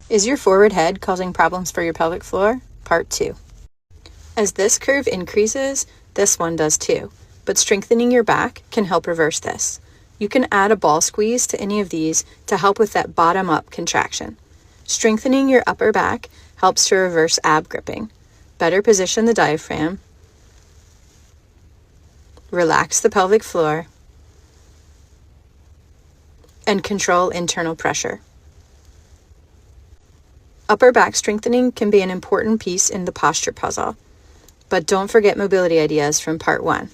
Is your forward head causing problems for your pelvic floor? Part 2. As this curve increases, this one does too, but strengthening your back can help reverse this. You can add a ball squeeze to any of these to help with that bottom-up contraction. Strengthening your upper back helps to reverse ab gripping. Better position the diaphragm, relax the pelvic floor, and control internal pressure. Upper back strengthening can be an important piece in the posture puzzle, but don't forget mobility ideas from part 1.